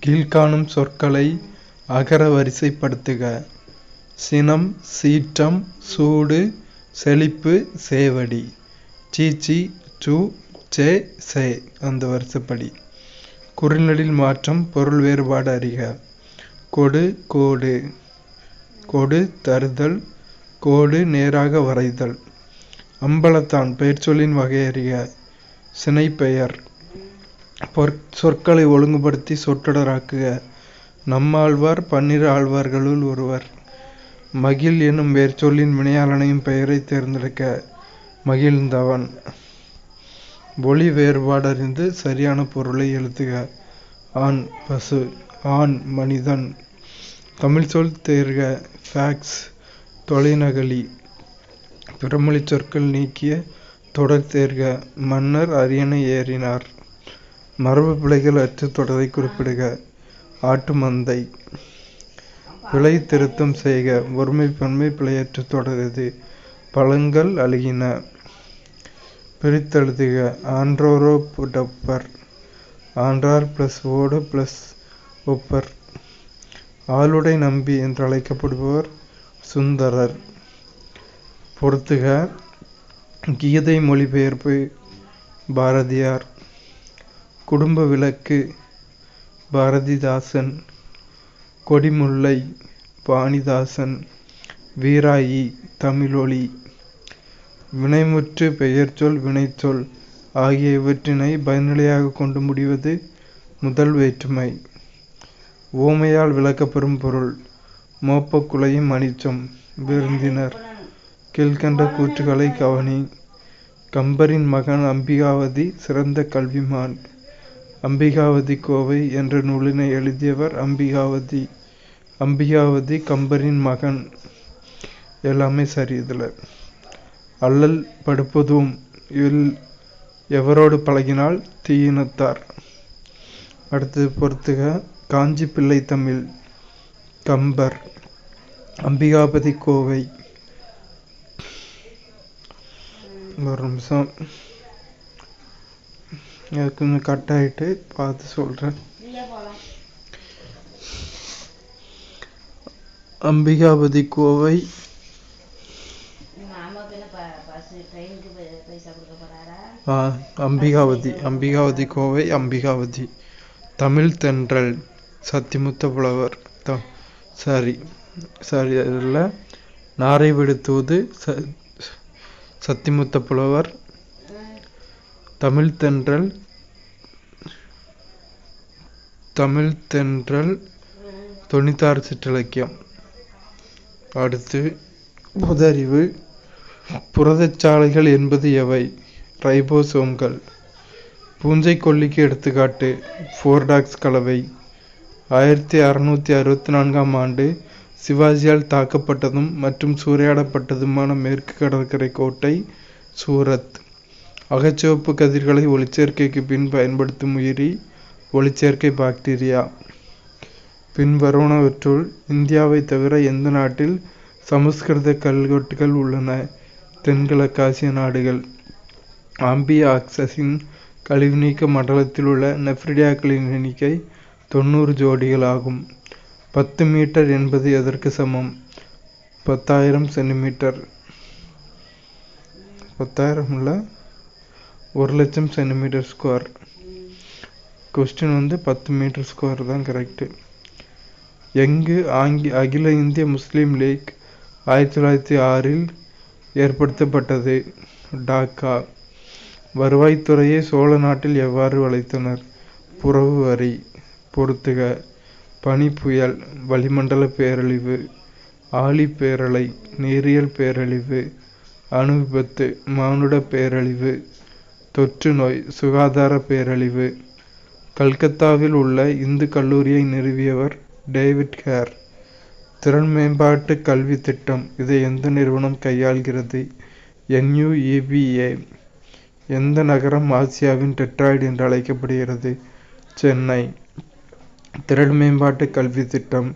கீழ்காணும் சொற்களை அகர வரிசைப்படுத்துக. சினம், சீற்றம், சூடு, செழிப்பு, சேவடி. சீச்சி, சு, சே, சே. அந்த வரிசைப்படி. குறில்நெடில் மாற்றம், பொருள் வேறுபாடு அறிக. கொடு, கோடு. கொடு தருதல், கோடு நேராக வரைதல். அம்பலத்தான் பெயர்ச்சொல்லின் வகை அறிக. சினைப்பெயர். சொற்களை ஒழுங்குபடுத்தி சொற்றொடராக்குக. நம்மாழ்வார் 12 ஆழ்வார்களுள் ஒருவர். மகிழ் என்னும் வேர்ச்சொல்லின் வினையாளனையும் பெயரை தேர்ந்தெடுக்க. மகிழ்ந்தவன். ஒலி வேறுபாடறிந்து சரியான பொருளை எழுதுக. ஆண் பசு, ஆண் மனிதன். தமிழ் சொல் தேர்க. ஃபேக்ஸ் தொலைநகலி. பிறமொழி சொற்கள் நீக்கிய தொடர் தேர்க. மன்னர் அரியணை ஏறினார். மரபு பிழைகள் அற்ற தொடரை குறிப்பிடுக. ஆட்டு மந்தை. பிழை திருத்தம் செய்க. ஒருமை பன்மை பிழையற்ற தொடர் எது? பழங்கள் அழுகின. பிரித்தெழுதுக. ஆன்றோரோ டப்பர். ஆன்றார் பிளஸ் ஓடு பிளஸ் ஒப்பர். ஆளுடை நம்பி என்று அழைக்கப்படுபவர் சுந்தரர். பொறுத்துக. கீதை மொழிபெயர்ப்பு பாரதியார். குடும்ப விளக்கு பாரதிதாசன். கொடிமுல்லை வாணிதாசன். வீராயி தமிழொலி. வினைமுற்று பெயர்ச்சொல் வினைச்சொல் ஆகிய இவற்றினை பயனிலையாக கொண்டு முடிவது முதல் வேற்றுமை. ஓமையால் விளக்கப்பெறும் பொருள். மோப்பக்குலையும் அனிச்சம். விருந்தினர். கீழ்கண்ட கூற்றுகளை கவனி. கம்பரின் மகன் அம்பிகாவதி சிறந்த கல்விமான். அம்பிகாவதி கோவை என்ற நூலினை எழுதியவர் அம்பிகாவதி. அம்பிகாவதி கம்பரின் மகன். எல்லாமே சரி. இதில் அல்லல் படுப்பதும் எவரோடு பழகினால் தீயினத்தார். அடுத்தது பொறுத்துக. காஞ்சி பிள்ளை தமிழ். கம்பர். அம்பிகாபதி கோவை. ஒரு நிமிஷம், கொஞ்சம் கட் ஆகிட்டு பார்த்து சொல்கிறேன். அம்பிகாபதி கோவை. அம்பிகாவதி கோவை. அம்பிகாவதி. தமிழ் தென்றல் சத்திமுத்த புலவர். சரி அதில் நாரை விடுத்தூது சத்திமுத்த புலவர். தமிழ் தென்றல் 96 சிற்றிலக்கியம். அடுத்து பொதறிவு. புரதச்சாலைகள் என்பது எவை? ரைபோசோம்கள். பூஞ்சை கொல்லிக்கு எடுத்துக்காட்டு. ஃபோர்டாக்ஸ் கலவை. 1664ஆம் ஆண்டு சிவாஜியால் தாக்கப்பட்டதும் மற்றும் சூறையாடப்பட்டதுமான மேற்கு கடற்கரை கோட்டை சூரத். அகச்சிவப்பு கதிர்களை ஒளிச்சேர்க்கைக்கு பின் பயன்படுத்தும் உயிரி ஒளிச்சேர்க்கை பாக்டீரியா. பின்வருவனவற்றுள் இந்தியாவை தவிர எந்த நாட்டில் சமஸ்கிருத கல்வெட்டுகள் உள்ளன? தென்கிழக்காசிய நாடுகள். ஆம்பியாக்சஸின் கழிவுநீக்க மண்டலத்தில் உள்ள நெஃப்ரிடியாக்களின் எண்ணிக்கை 90 ஜோடிகள் ஆகும். 10 மீட்டர் என்பது எதற்கு சமம்? 10,000 சென்டிமீட்டர். 10,000 இல்லை, 1,00,000 centimetre square. Question 10 metre square தான் கரெக்டு. எங்கு அகில இந்திய முஸ்லீம் லீக் 1906இல் ஏற்படுத்தப்பட்டது? டாக்கா. வருவாய்த்துறையை சோழ நாட்டில் எவ்வாறு வளைத்தனர்? புறவு வரி. பொறுத்துக. பனி புயல், வளிமண்டல பேரழிவு, ஆழி பேரலை, நீரியல் பேரழிவு, அணு விபத்து, மானுட பேரழிவு, தொற்று நோய், சுகாதார பேரழிவு. கல்கத்தாவில் உள்ள இந்து கல்லூரியை நிறுவியவர் டேவிட் ஹேர். திறன் மேம்பாட்டு கல்வி திட்டம் இதை எந்த நிறுவனம் கையாள்கிறது? NUEBA. எந்த நகரம் ஆசியாவின் டெட்ராய்டு என்று அழைக்கப்படுகிறது? சென்னை. திறன் மேம்பாட்டு கல்வி திட்டம்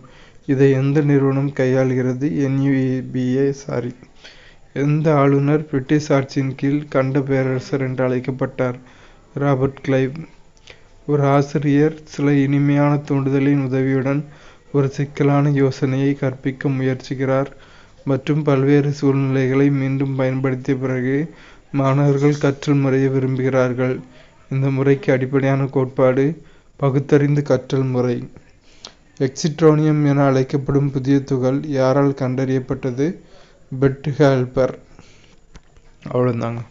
இதை எந்த நிறுவனம் கையாள்கிறது? NUEBA. எந்த ஆளுநர் பிரிட்டிஷ் ஆட்சியின் கீழ் கண்ட பேரரசர் என்று அழைக்கப்பட்டார்? Robert Clive. ஒரு ஆசிரியர் சில இனிமையான தூண்டுதலின் உதவியுடன் ஒரு சிக்கலான யோசனையை கற்பிக்க முயற்சிக்கிறார் மற்றும் பல்வேறு சூழ்நிலைகளை மீண்டும் பயன்படுத்திய பிறகு மாணவர்கள் கற்றல் முறையை விரும்புகிறார்கள். இந்த முறைக்கு அடிப்படையான கோட்பாடு பகுத்தறிந்து கற்றல் முறை. எக்ஸிட்ரோனியம் என அழைக்கப்படும் புதிய துகள் யாரால் கண்டறியப்பட்டது? பெர்ட் ஹால்பர். அவ்வளோதாங்க.